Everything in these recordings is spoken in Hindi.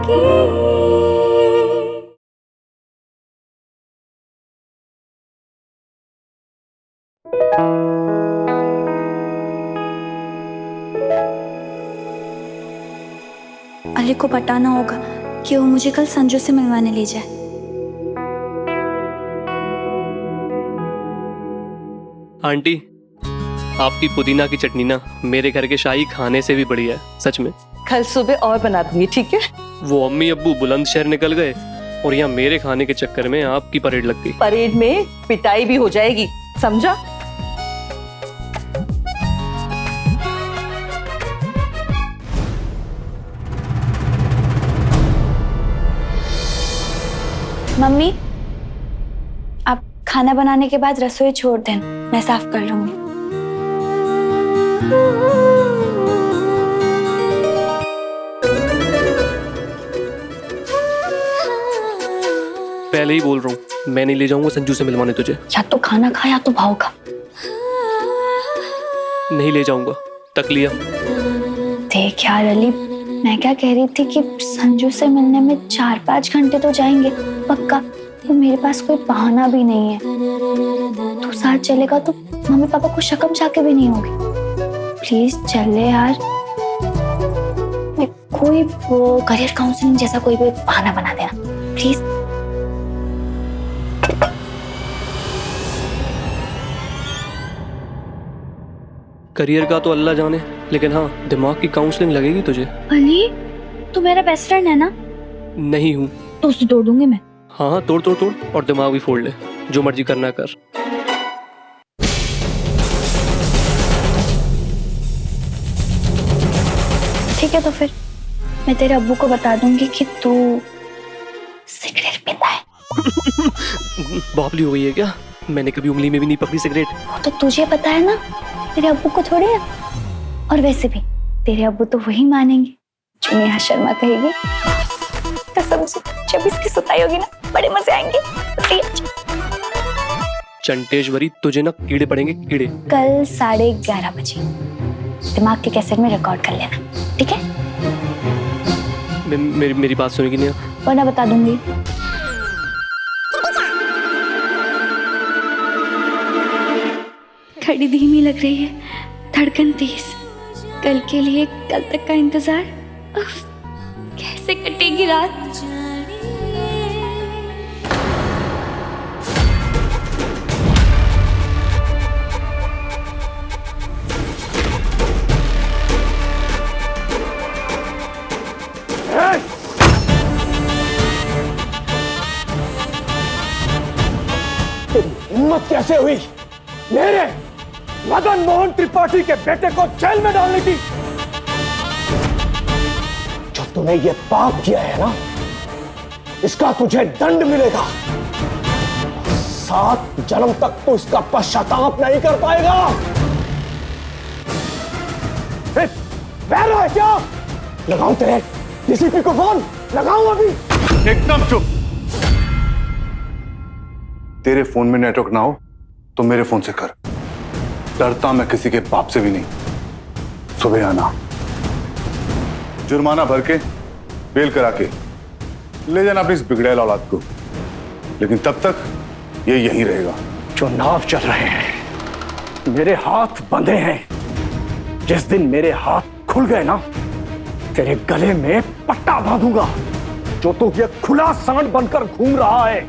अली को बताना होगा कि वो मुझे कल संजू से मिलवाने ले जाए। आंटी, आपकी पुदीना की चटनी ना मेरे घर के शाही खाने से भी बढ़िया है, सच में। कल सुबह और बना दूंगी, ठीक है? वो अम्मी अब्बू बुलंदशहर निकल गए और यहाँ मेरे खाने के चक्कर में आपकी परेड लग गई। परेड में पिटाई भी हो जाएगी, समझा? मम्मी, आप खाना बनाने के बाद रसोई छोड़ दें, मैं साफ कर लूंगी। पहले ही बोल रहा हूँ, मैं नहीं ले जाऊंगा संजू से मिलवाने तुझे। या तो खाना खा या तो भाव खा। नहीं ले जाऊंगा, तक लिया। देख यार अली, मैं क्या कह रही थी कि संजू से मिलने में 4-5 घंटे तो जाएंगे पक्का। तो मेरे पास कोई बहाना भी नहीं है। तू साथ चलेगा तो मम्मी पापा को शक्म जाके भी नहीं होगी। प्लीज चले यार। कोई वो करियर काउंसलिंग जैसा कोई भी बहाना बना देना प्लीज। करियर का तो अल्लाह जाने, लेकिन हाँ दिमाग की काउंसलिंग लगेगी तुझे। अली, तू मेरा बेस्ट फ्रेंड है ना? नहीं हूँ। तो उसे तोड़ दूंगी मैं। हाँ हाँ, तोड़ तोड़ तोड़ और दिमाग भी फोड़ ले, जो मर्जी करना कर। ठीक है तो फिर मैं तेरे अब्बू को बता दूंगी कि तू सिगरेट पीता है। बावली हो गई है क्या? मैंने कभी उंगली में भी नहीं पकड़ी सिगरेट। वो तो तुझे पता है ना, तेरे अब्बू को थोड़ी ना। और वैसे भी तेरे अब्बू तो वही मानेंगे जो नेहा शर्मा कहेगी। कसम से जब इसकी सुताई होगी ना, बड़े मजे आएंगे। चंटेश्वरी, तुझे ना कीड़े पड़ेंगे, कीड़े। कल 11:30 बजे दिमाग के कैसेट में रिकॉर्ड कर लेना, ठीक है? मेरी बात सुनेगी नहीं? वरना बता दूंगी। घड़ी धीमी लग रही है, धड़कन तेज। कल के लिए कल तक का इंतजार। उफ, कैसे कटेगी रात? हिम्मत कैसे हुई मेरे मदन मोहन त्रिपाठी के बेटे को जेल में डालने की? जो तूने ये पाप किया है ना, इसका तुझे दंड मिलेगा। 7 जन्म तक तू इसका पश्चाताप नहीं कर पाएगा। बहरा है क्या? लगाऊं तेरे डीसीपी को फोन? लगाऊं अभी? एकदम चुप। तेरे फोन में नेटवर्क ना हो तो मेरे फोन से कर। डरता मैं किसी के बाप से भी नहीं। सुबह आना, जुर्माना भर के बेल करा के ले जाना अपनी इस बिगड़ैल औलाद को। लेकिन तब तक ये यहीं रहेगा। चुनाव चल रहे हैं, मेरे हाथ बंधे हैं। जिस दिन मेरे हाथ खुल गए ना, तेरे गले में पट्टा बांधूंगा। जो तू ये खुला सांड बनकर घूम रहा है,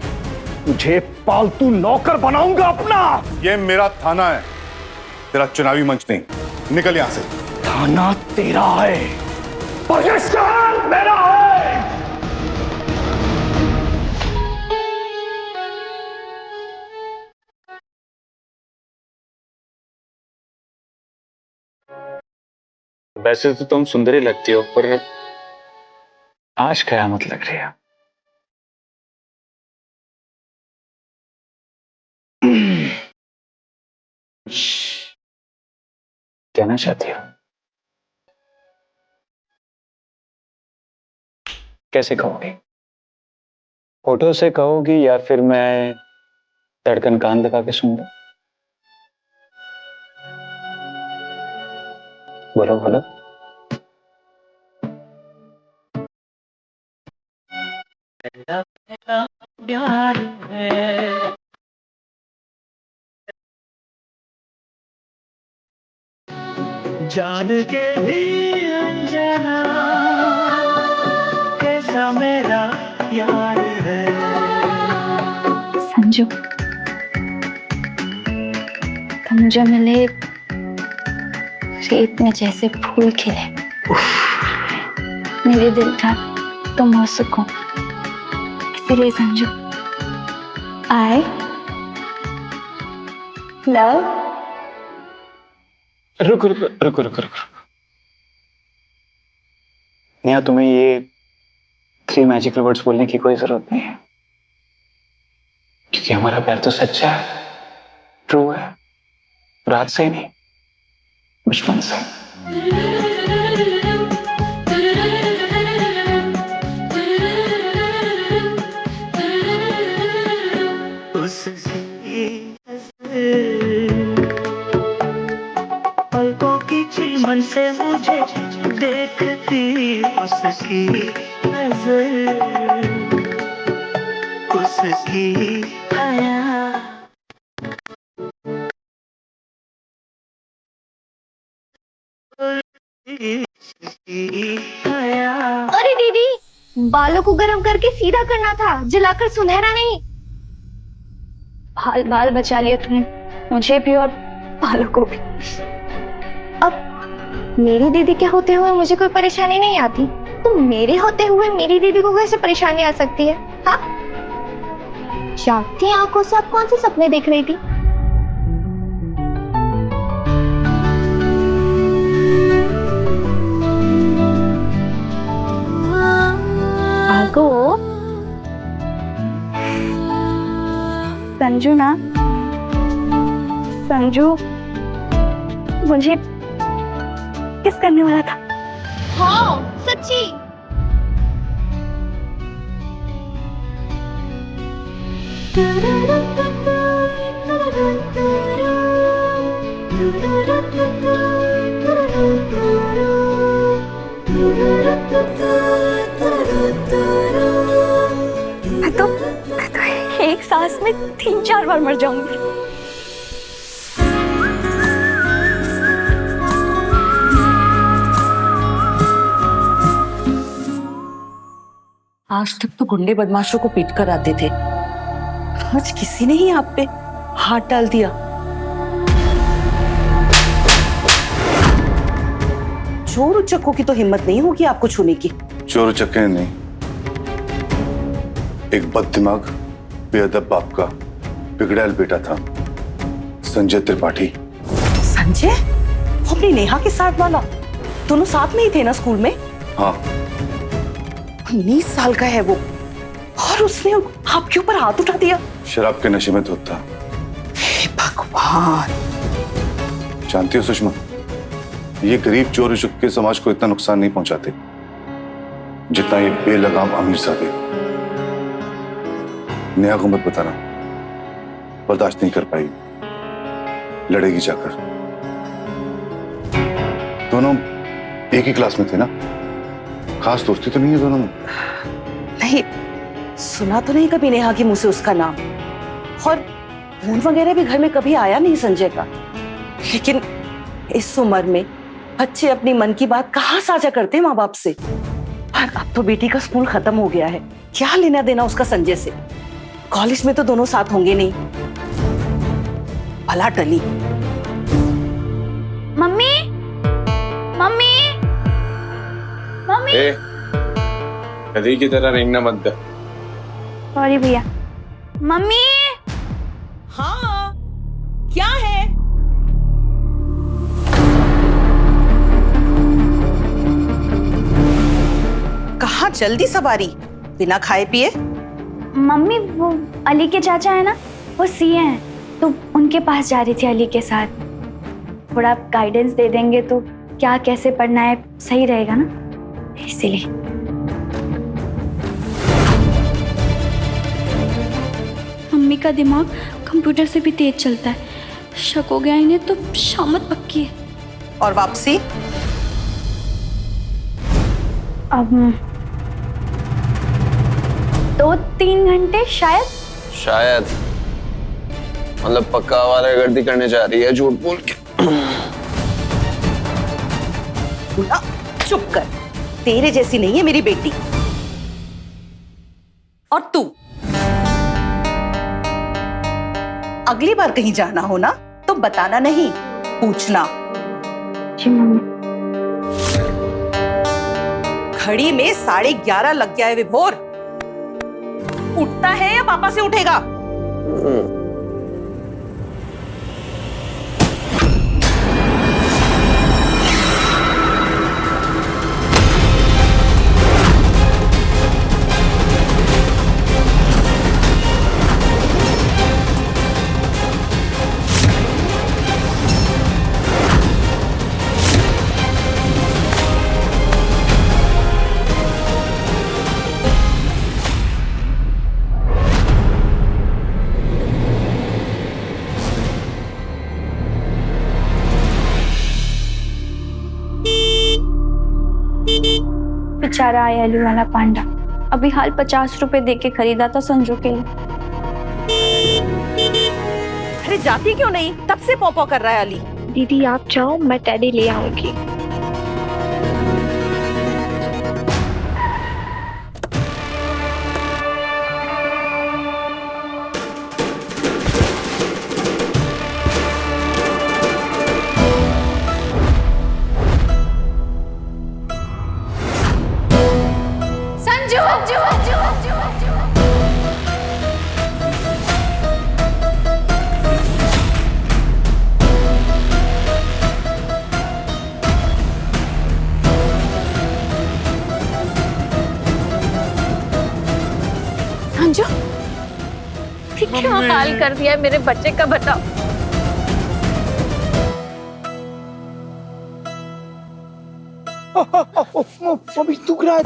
तुझे पालतू नौकर बनाऊंगा अपना। ये मेरा थाना है, तेरा चुनावी मंच नहीं। निकल यहां से। थाना तेरा है पर ये शहर मेरा है। वैसे तो तुम सुंदरी लगती हो, पर आज कयामत लग रही है। कहना चाहती हो? कैसे कहोगी? फोटो से कहोगी या फिर मैं धड़कन कान लगा के सुन लूं? बोलो बोलो। जान के भी अनजाना कैसा मेरा यार है। संजू, तुम मुझे मिले रेत में जैसे फूल खिले। मेरे दिल का तुम हो सुकून। इसीलिए संजू, आई लव। रुको रुको रुको रुको रुको। नेहा, तुम्हें ये 3 मैजिकल वर्ड्स बोलने की कोई जरूरत नहीं है, क्योंकि हमारा प्यार तो सच्चा है, ट्रू है, रात से ही नहीं, बचपन से। पलकों की चिलमन से मुझे देखती उसकी नजर, उसकी हया। अरे दीदी, बालों को गर्म करके सीधा करना था, जलाकर सुनहरा नहीं। बाल बाल बचा लिया तुमने, मुझे भी और बालों को भी। अब मेरी दीदी के होते हुए मुझे कोई परेशानी नहीं आती, तो मेरे होते हुए मेरी दीदी को कैसे परेशानी आ सकती है? हाँ, जागती आंखों से आप कौन से सपने देख रही थी? भागो संजू ना, संजू मुझे किस करने वाला था। हाँ सच्ची। मैं तो एक सांस में 3-4 बार मर जाऊंगी। आज तक तो गुंडे बदमाशों को पीट कर आते थे, आज किसी ने ही आप पे हाथ डाल दिया। चोर उचक्कों की तो हिम्मत नहीं होगी आपको छूने की। चोर चक्के नहीं, एक बददिमाग बेअदब बाप का बिगड़ैल बेटा था, संजय त्रिपाठी। संजय? वो अपनी नेहा के साथ वाला? दोनों साथ में ही थे ना स्कूल में? हाँ। 19 साल का है वो, और उसने आपके ऊपर हाथ उठा दिया। शराब के नशे में धुत था। हे भगवान। जानती हो सुषमा, ये गरीब चोर उचक्के समाज को इतना नुकसान नहीं पहुंचाते जितना ये बेलगाम अमीर साहब। नेहा को मत बताना, बर्दाश्त नहीं कर पाई, लड़ेगी जाकर। दोनों एक ही क्लास में थे ना, खास दोस्ती तो नहीं है दोनों में? नहीं, सुना तो नहीं कभी नेहा के मुंह से उसका नाम, और फोन वगैरह भी घर में कभी आया नहीं संजय का। लेकिन इस उम्र में बच्चे अपनी मन की बात कहाँ साझा करते हैं माँ बाप से। और अब तो बेटी का स्कूल खत्म हो गया है, क्या लेना देना उसका संजय से। कॉलेज में तो दोनों साथ होंगे नहीं। भला टली। Mummy, mummy, mummy. कभी की तरह रेंगना मत कर। सॉरी भैया। मम्मी। हाँ, क्या है? कहाँ जल्दी सवारी, बिना खाए पिए? मम्मी, वो अली के चाचा है ना, वो सीए हैं, तो उनके पास जा रही थी अली के साथ। थोड़ा गाइडेंस दे देंगे तो क्या कैसे पढ़ना है सही रहेगा ना, इसीलिए। मम्मी का दिमाग कंप्यूटर से भी तेज चलता है, शक हो गया इन्हें तो शामत पक्की है। और वापसी? अब 2-3 घंटे शायद। शायद मतलब पक्का आवारागर्दी करने जा रही है झूठ बोल के। ना, चुप कर, तेरे जैसी नहीं है मेरी बेटी। और तू अगली बार कहीं जाना हो ना तो बताना नहीं, पूछना। जी मम्मी। घड़ी में 11:30 लग गया है विभोर। उठता है या पापा से उठेगा? बेचारा आयालू वाला पांडा, अभी हाल 50 रुपए देके खरीदा था संजू के लिए। अरे जाती क्यों नहीं? तब से पॉपो कर रहा है अली। दीदी आप जाओ, मैं टेडी ले आऊंगी। संजू, क्या हाल कर दिया है मेरे बच्चे का, बताओ। अभी दुख रहा है।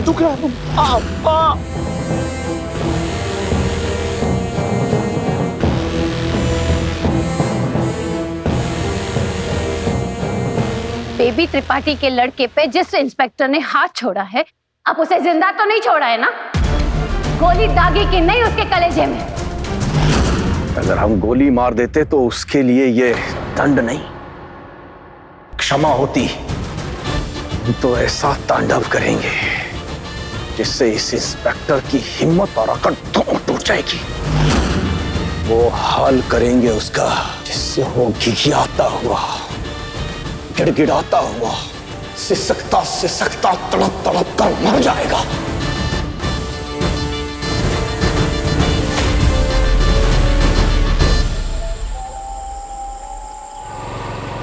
बेबी त्रिपाठी के लड़के पे जिस इंस्पेक्टर ने हाथ छोड़ा है, अब उसे जिंदा तो नहीं छोड़ा है ना? गोली दागी कि नहीं उसके कलेजे में? अगर हम गोली मार देते तो उसके लिए ये दंड नहीं, क्षमा होती। हम तो ऐसा तांडव करेंगे जिससे इस इंस्पेक्टर की हिम्मत और अकड़ दोनों टूट जाएगी। वो हाल करेंगे उसका जिससे वो घिघियाता हुआ, गिड़गिड़ाता हुआ, सिसकता तड़प तड़प कर मर जाएगा।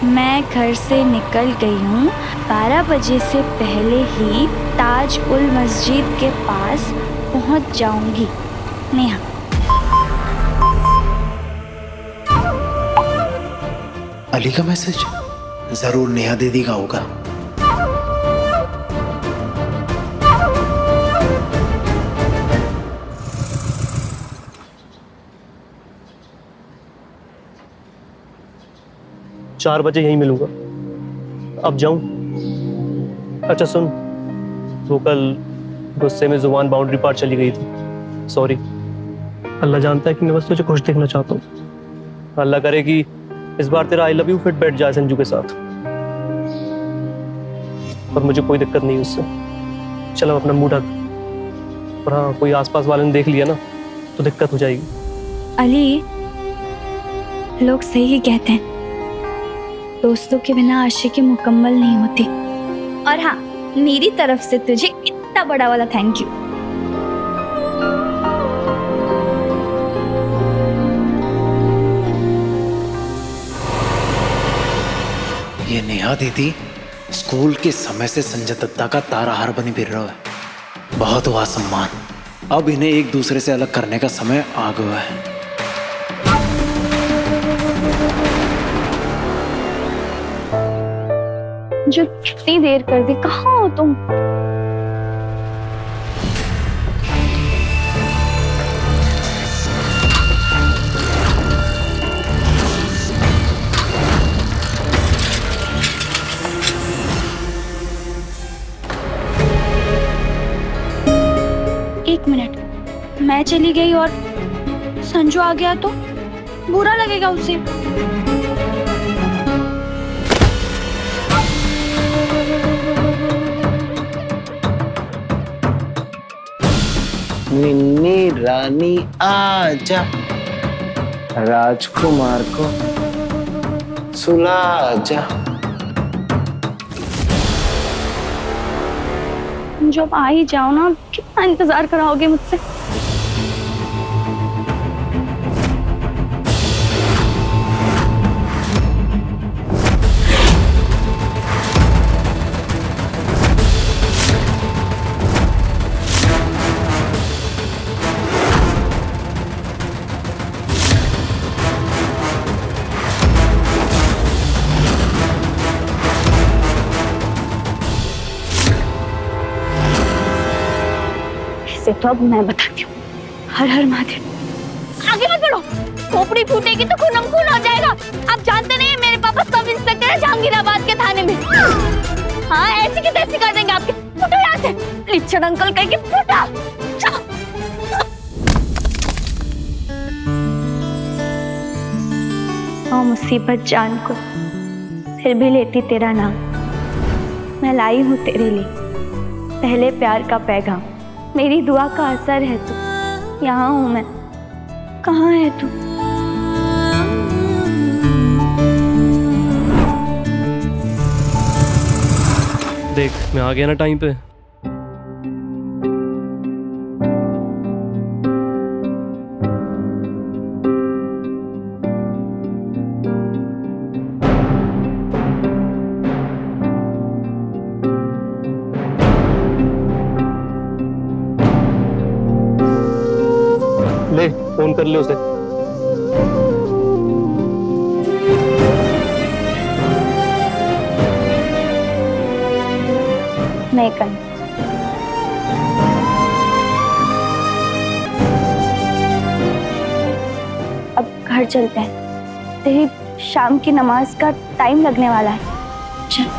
मैं घर से निकल गई हूँ। 12 बजे से पहले ही ताज उल मस्जिद के पास पहुँच जाऊंगी। नेहा। अली का मैसेज जरूर नेहा दीदी का होगा। चार बजे यहीं मिलूंगा। अब जाऊं? अच्छा सुन, वो कल गुस्से में जुबान बाउंड्री पार चली गई थी, सॉरी। अल्लाह जानता है कि मैं बस तुझे खुश देखना चाहता हूँ। अल्लाह करे कि इस बार तेरा आई लव यू फिट बैठ जाए संजू के साथ, और मुझे कोई दिक्कत नहीं उससे। चलो अपना मुंह ढक। और हाँ, कोई आसपास वाले ने देख लिया ना तो दिक्कत हो जाएगी। अली, लोग सही ही कहते हैं, दोस्तों के बिना आशिकी मुकम्मल नहीं होती। और हाँ, मेरी तरफ से तुझे इतना बड़ा वाला थैंक यू। ये नेहा दीदी स्कूल के समय से संजय दत्ता का ताराहार बनी फिर रहा है। बहुत हुआ सम्मान, अब इन्हें एक दूसरे से अलग करने का समय आ गया है। जो कितनी देर कर दी, कहाँ हो तुम? एक मिनट, मैं चली गई और संजू आ गया तो बुरा लगेगा उसे। निन्नी रानी आजा, राजकुमार को सुला जा। जब आ ही जाओ ना, कितना इंतजार कराओगे मुझसे? इसे तो अब मैं बताती हूँ। हर हर महादेव। आगे मत बढ़ो, खोपड़ी फूटेगी तो खूनम खून हो जाएगा। आप जानते नहीं मेरे पापा सब इंस्पेक्टर है जहांगीराबाद के थाने में। हाँ, ऐसी की तैसी कर देंगे आपके। फुटो यहाँ से, लिच्छन अंकल कह के फुटा। और मुसीबत जान को फिर भी लेती तेरा नाम। मैं लाई हूँ तेरे लिए पहले प्यार का पैगाम। मेरी दुआ का असर है तू। यहाँ हूँ मैं, कहाँ है तू? देख, मैं आ गया ना टाइम पे। ले, फोन कर ले उसे। नहीं कर। अब घर चलते हैं, तेरी शाम की नमाज का टाइम लगने वाला है। चल।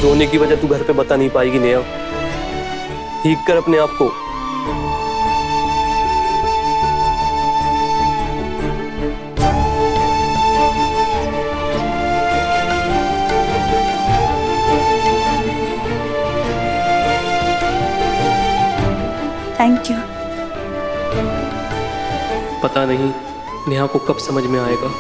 रोने की वजह तू घर पे बता नहीं पाएगी नेहा। ठीक कर अपने आप को। Thank you. पता नहीं नेहा को कब समझ में आएगा।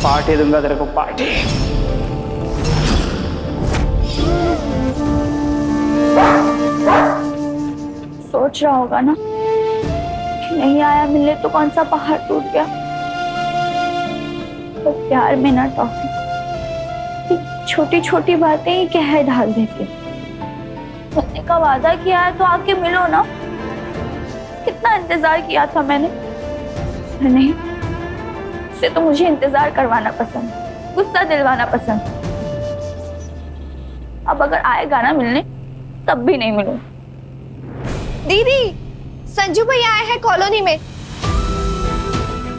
पार्टी दूंगा तेरे को, पार्टी। सोच रहा होगा ना कि नहीं आया मिलने तो कौन सा पहाड़ टूट गया। तो प्यार में ना टॉफी, छोटी छोटी बातें ही कहर ढाल देती। मिलने का वादा किया है तो आके मिलो ना। कितना इंतजार किया था मैंने। नहीं, से तो मुझे इंतजार करवाना पसंद, गुस्सा दिलवाना पसंद। अब अगर आएगा ना मिलने, तब भी नहीं मिलूं। दीदी, संजू भैया आए हैं कॉलोनी में,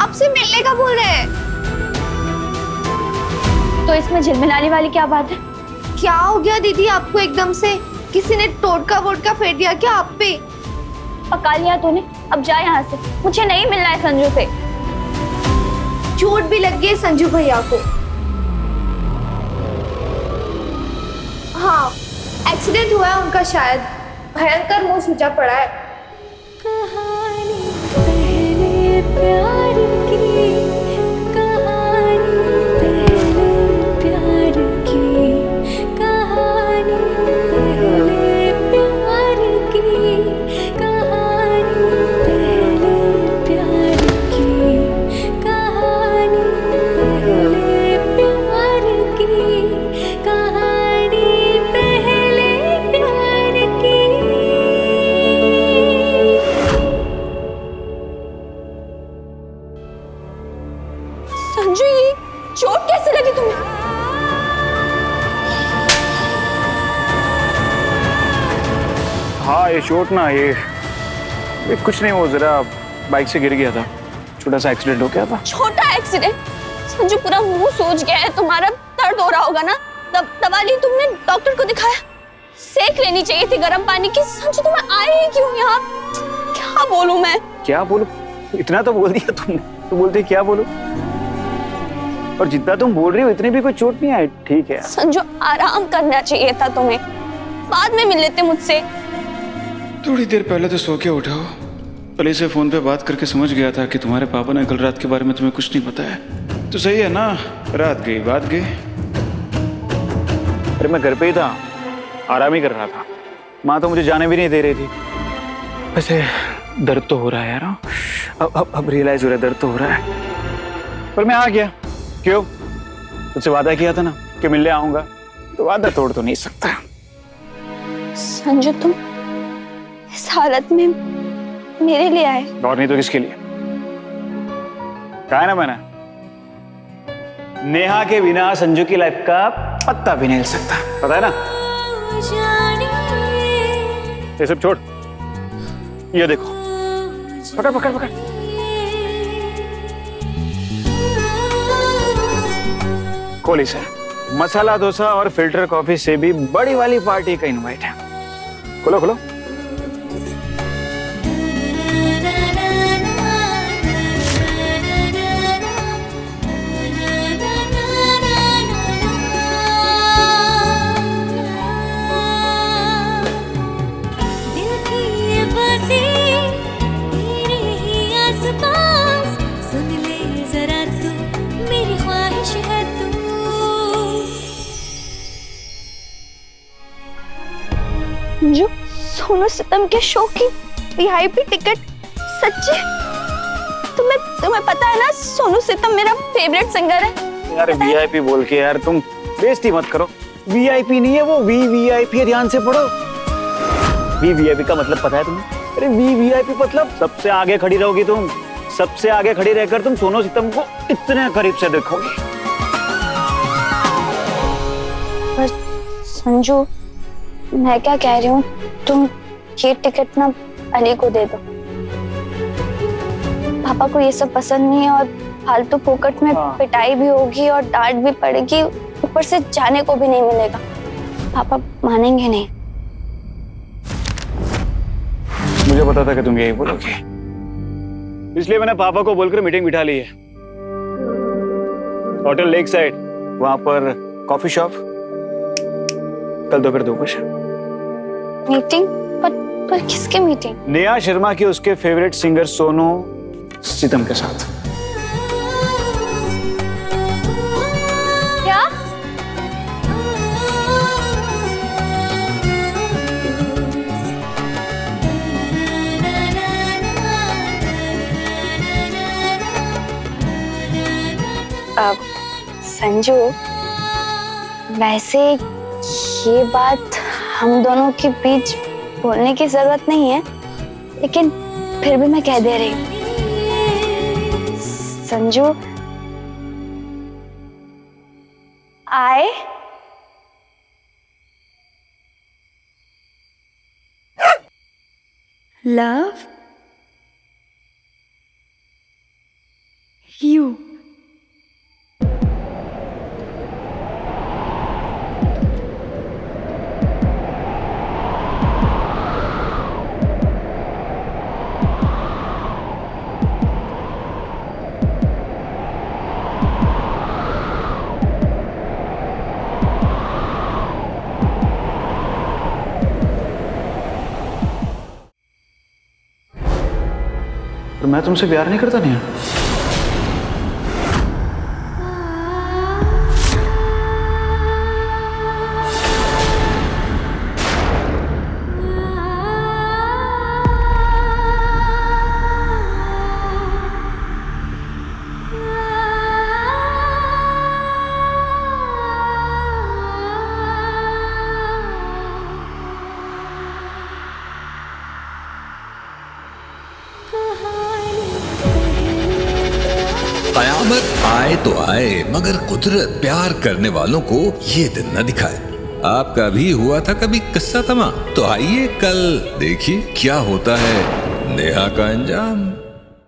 आपसे मिलने का बोल रहे हैं। तो इसमें झिलमिलाने वाली क्या बात है? क्या हो गया दीदी आपको एकदम से? किसी ने टोटका वोटका फेंक दिया क्या आप पे? पका लिया तूने, अब जा यहाँ से। मुझे नहीं मिलना है संजू से। चोट भी लग गई संजू भैया को। हाँ, एक्सीडेंट हुआ है उनका शायद, भयंकर मुंह सूजा पड़ा है। कहानी पहले प्यार की, कहानी पहले प्यार की, कहानी पहले प्यार की, कहानी पहले प्यार की, कहानी पहले प्यार की, कहानी पहले प्यार की। संजू, ये चोट कैसे लगी तुम्हें? हाँ ये चोट ना ये कुछ नहीं, वो जरा बाइक से गिर गया था, छोटा सा एक्सीडेंट हो गया था। छोटा एक्सीडेंट? संजू पूरा मुंह सूज गया है, तुम्हारा दर्द हो रहा होगा ना? दवा ली तुमने, डॉक्टर को दिखाया? सेक लेनी चाहिए थी गर्म पानी की। संजू तुम्हें आए ही क्यों यहाँ? क्या बोलूं मैं? क्या बोलूं? इतना तो बोल दिया तुमने, तो बोलते क्या बोलूं? और जितना तुम बोल रही हो इतनी भी कोई चोट नहीं आई। ठीक है संजू, आराम करना चाहिए था तुम्हें, बाद में मिल लेते मुझसे। थोड़ी देर पहले तो सो के उठा हो, पुलिस से फोन पे बात करके समझ गया था कि तुम्हारे पापा ने कल रात के बारे में तुम्हें कुछ नहीं बताया। तो सही है ना, रात गई बात गई। अरे मैं घर पे ही था, आराम ही कर रहा था, माँ तो मुझे जाने भी नहीं दे रही थी। वैसे दर्द तो हो रहा है यार, अब रियलाइज हो रहा है दर्द तो हो रहा है, पर मैं आ गया। क्यों? तुझसे वादा किया था ना कि मिलने आऊंगा, तो वादा तोड़ तो नहीं सकता। संजू तुम इस हालत में मेरे लिए आए? और नहीं तो किसके लिए? कहा है ना मैंने, नेहा के बिना संजू की लाइफ का पत्ता भी नहीं हिल सकता, पता है ना? ये सब छोड़, ये देखो, पकड़ पकड़ पकड़। कोहली सर, मसाला डोसा और फिल्टर कॉफी से भी बड़ी वाली पार्टी का इनवाइट है। खोलो खोलो। संजू, सोनू सितम के शो की वीआईपी टिकट सच्ची? तुम्हें पता है ना, सोनू सितम मेरा फेवरेट सिंगर है। यार वीआईपी बोल के यार तुम बेइज्जती मत करो। वीआईपी नहीं है वो, वीवीआईपी है, ध्यान से पढ़ो। वीवीआईपी का मतलब पता है तुम्हें? अरे वीवीआईपी मतलब सबसे आगे खड़ी रहोगी तुम, सबसे आगे खड़ी रहकर तुम सोनू सितम को इतने करीब से देखोगी। पर संजू, मैं क्या कह रही हूँ, तुम ये टिकट ना अली को दे दो। पापा को ये सब पसंद नहीं है और फालतू फोकट में पिटाई भी होगी और डांट भी पड़ेगी, ऊपर से जाने को भी नहीं मिलेगा। पापा मानेंगे नहीं। मुझे पता था कि तुम यही बोलोगे, इसलिए मैंने पापा को बोलकर मीटिंग बिठा ली है होटल लेक साइड, वहां पर कॉफी शॉप, कल दोपहर 2 बजे। मीटिंग? पर किसके मीटिंग? नेहा शर्मा की उसके फेवरेट सिंगर सोनू सितम के साथ। क्या? संजू, वैसे ये बात हम दोनों के बीच बोलने की जरूरत नहीं है, लेकिन फिर भी मैं कह दे रही हूँ। Sanju, I love you. तो मैं तुमसे प्यार नहीं करता नेहा? कयामत आए तो आए, मगर कुदरत प्यार करने वालों को ये दिन न दिखाए। आपका भी हुआ था कभी किस्सा तमा? तो आइए कल देखिए क्या होता है नेहा का अंजाम।